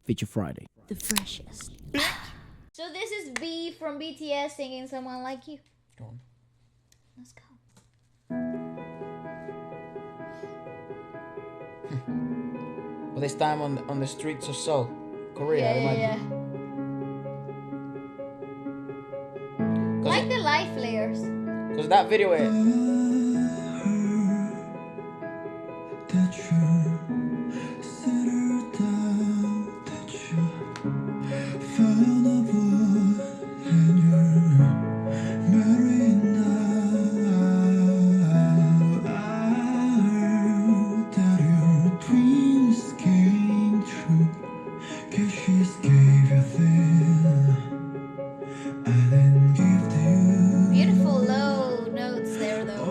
Feature Friday. The freshest. So this is B from BTS singing Someone Like You. Go on. Let's go. But this time on the streets of Seoul, Korea, I imagine. Like the light flares. Because that video, Beautiful low notes there though.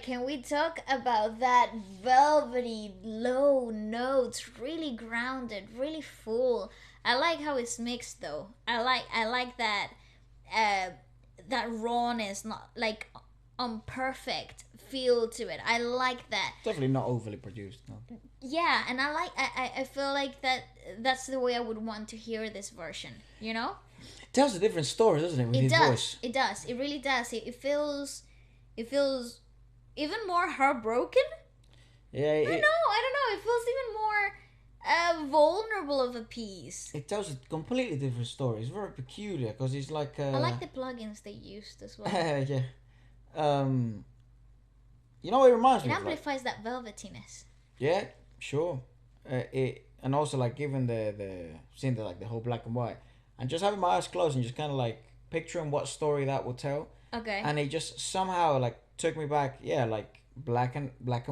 Can we talk about that velvety low notes, really grounded, really full? I like how it's mixed though. I like that that rawness, not like imperfect feel to it. I like that. definitely not overly produced. No. Yeah, and I feel like that's the way I would want to hear this version, you know? It tells a different story, doesn't it, with his voice? It does. It really does. It feels even more heartbroken. Yeah, I don't know. It feels even more vulnerable of a piece. It tells a completely different story. It's very peculiar because he's like. I like the plugins they used as well. Yeah. You know what it reminds It me of? amplifies that velvetiness. Yeah, sure. It and also like given the seeing the whole black and white and just having my eyes closed and just kind of like picturing what story that will tell. Okay. And it just somehow like took me back, yeah, like black and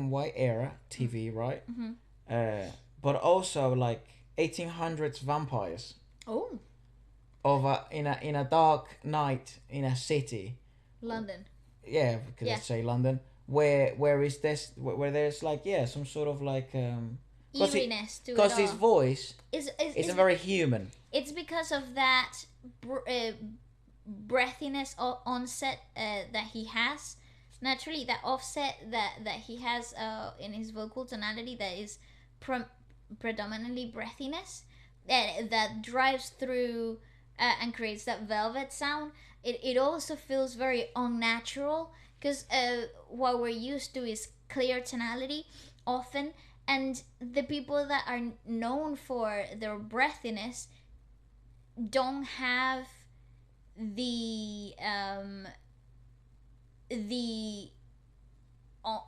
white era TV, right? Mm-hmm. But also like 1800s vampires. Oh. In a dark night in a city. London. Yeah, because let's say London. Where there's like some sort of like eeriness to it because all. his voice isn't very human. It's because of that breathiness onset that he has naturally, that offset that he has in his vocal tonality that is predominantly breathiness that drives through and creates that velvet sound. It also feels very unnatural because what we're used to is clear tonality often, and the people that are known for their breathiness don't have the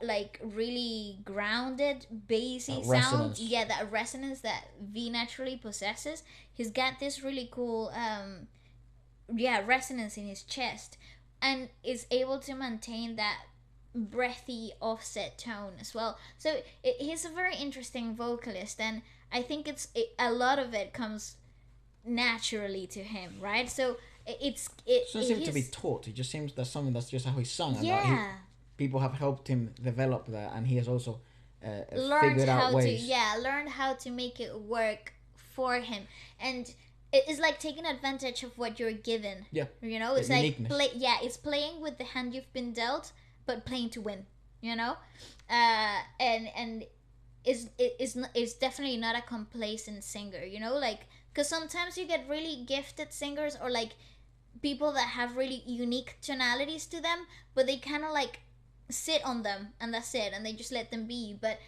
like really grounded bassy sound. Yeah, that resonance that V naturally possesses. He's got this really cool resonance in his chest and is able to maintain that breathy offset tone as well. So he's a very interesting vocalist, and I think a lot of it comes naturally to him, right? So it doesn't seem to be taught. It just seems that's something that's just how he sung. Yeah. And people have helped him develop that, and he has also learned figured out ways. learned how to make it work for him, and it's like taking advantage of what you're given. Yeah, you know, it's like it's playing with the hand you've been dealt, but playing to win. You know, and is definitely not a complacent singer. You know, like because sometimes you get really gifted singers or like people that have really unique tonalities to them, but they kind of like sit on them and that's it, and they just let them be. But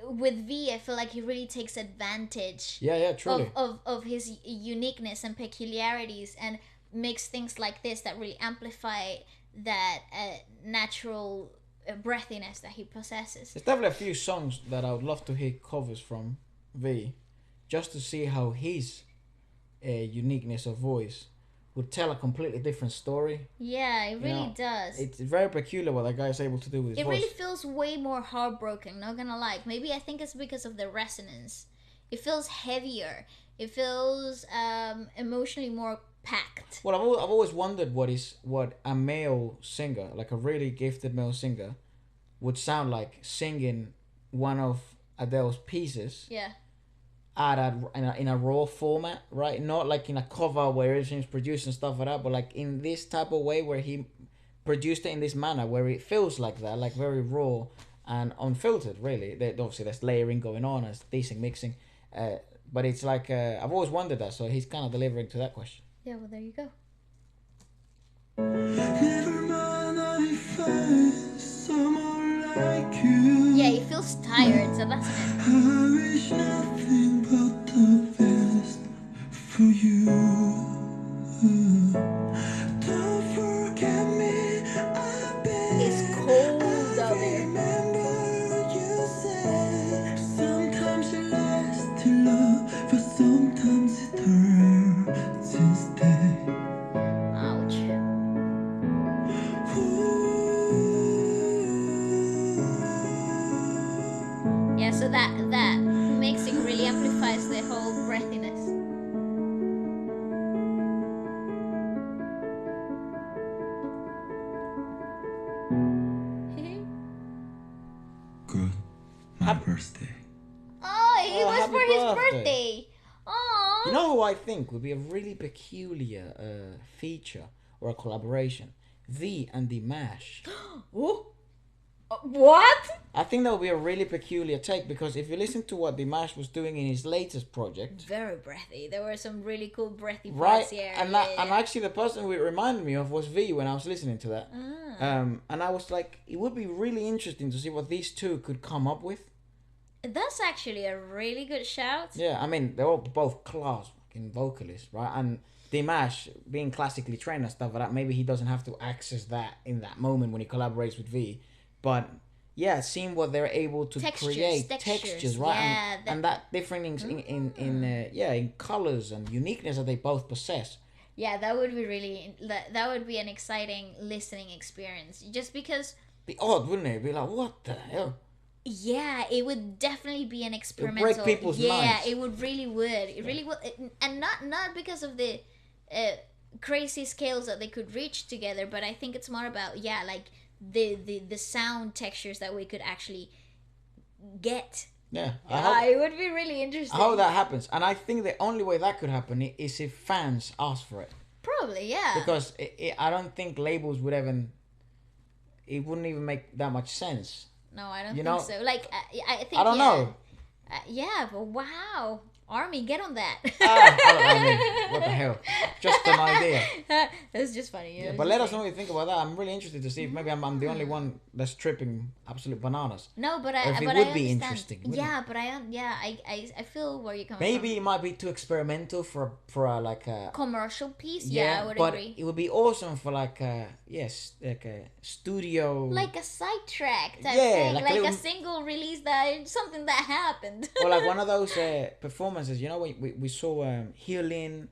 with V, I feel like he really takes advantage Yeah, truly. of his uniqueness and peculiarities, and makes things like this that really amplify that natural breathiness that he possesses. There's definitely a few songs that I would love to hear covers from V, just to see how his uniqueness of voice would tell a completely different story. Yeah, it really does. It's very peculiar what that guy is able to do with his it voice. really feels way more heartbroken, not gonna lie. Maybe I think it's because of the resonance. It feels heavier. It feels emotionally more packed. Well, I've always wondered what a male singer, like a really gifted male singer, would sound like singing one of Adele's pieces. Yeah. In a raw format, right? Not like in a cover where everything's produced and stuff like that, but like in this type of way where he produced it in this manner where it feels like that, like very raw and unfiltered. Really, obviously there's layering going on, there's decent mixing, but it's like I've always wondered that. So he's kind of delivering to that question. Yeah. Well, there you go. Never mind, I find someone like you. Yeah, he feels tired, so that's it. I wish nothing but the best for you. Don't forget me, I beg. It's cold I out there. remember you said sometimes you last to love, but sometimes it hurts instead. Ouch. Yeah, so that mixing really amplifies the whole breathiness. Good. My birthday. Oh, it was happy for his birthday. birthday. Oh. You know who I think would be a really peculiar feature or a collaboration? V and the Mash. Ooh. What? I think that would be a really peculiar take, because if you listen to what Dimash was doing in his latest project, Very breathy. There were some really cool breathy right? parts here. And actually the person who it reminded me of was V when I was listening to that. And I was like, it would be really interesting to see what these two could come up with. That's actually a really good shout. Yeah, I mean they're all both class fucking vocalists, right? And Dimash being classically trained and stuff like that, maybe he doesn't have to access that in that moment when he collaborates with V. But yeah, seeing what they're able to create textures, right? Yeah, and that different in colors and uniqueness that they both possess. Yeah, that would be really that would be an exciting listening experience. Just because, Be odd, wouldn't it? It'd be like, what the hell? yeah, it would definitely be an experimental. break people's yeah, minds. it would really would. It really would, and not because of the crazy scales that they could reach together, but I think it's more about like the sound textures that we could actually get. Yeah, It would be really interesting. I hope that happens, and I think the only way that could happen is if fans ask for it. Probably, yeah. Because I don't think labels would even. It wouldn't even make that much sense. No, I don't You think know, so. Like, I think. I don't know. Yeah, but wow, Army, get on that. I mean, what the hell? Just an idea. That's just funny. Yeah, but let us know what you think about that. I'm really interested to see if maybe I'm the only one that's tripping absolute bananas. No, but Or if it I would understand. be interesting. wouldn't Yeah, it? but I feel where you're coming Maybe from. it might be too experimental for like a Commercial piece. Yeah, I would but agree. it would be awesome for like a like a studio. Like a sidetrack type Yeah, thing, like like a a little- single release that something that happened. Or like one of those performances, you know, we saw Healing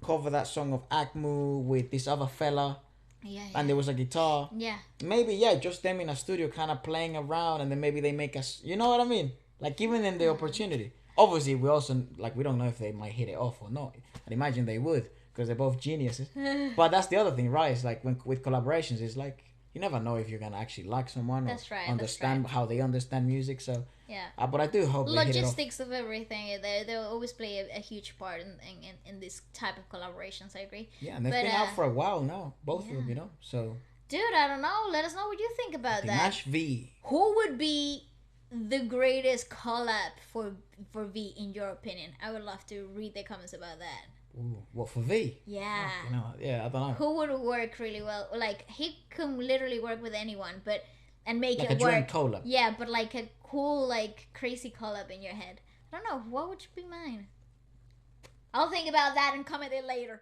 cover that song of Akmu with this other fella, Yeah, and there was a guitar. yeah. Maybe just them in a studio kind of playing around, and then maybe they make us, you know what I mean, like giving them the opportunity. Obviously we also we don't know if they might hit it off or not. I'd imagine they would, because they're both geniuses. But that's the other thing, right? It's like with collaborations, it's like you never know if you're gonna actually like someone or That's right, understand how they understand music. So Yeah. but I do hope they hit it off. Logistics of everything, they'll always play a huge part in this type of collaborations. I agree. Yeah, and they've But, been out for a while now, both of them, yeah. you know. So Dude, I don't know. Let us know what you think about that. Dimash V. Who would be the greatest collab for V in your opinion? I would love to read the comments about that. Ooh, what for V? Yeah. You know, I don't know. Who would work really well? Like, he can literally work with anyone, but and make like it a dream work. collab. Yeah, but like a cool, like crazy collab in your head. I don't know. What would be mine? I'll think about that and comment it later.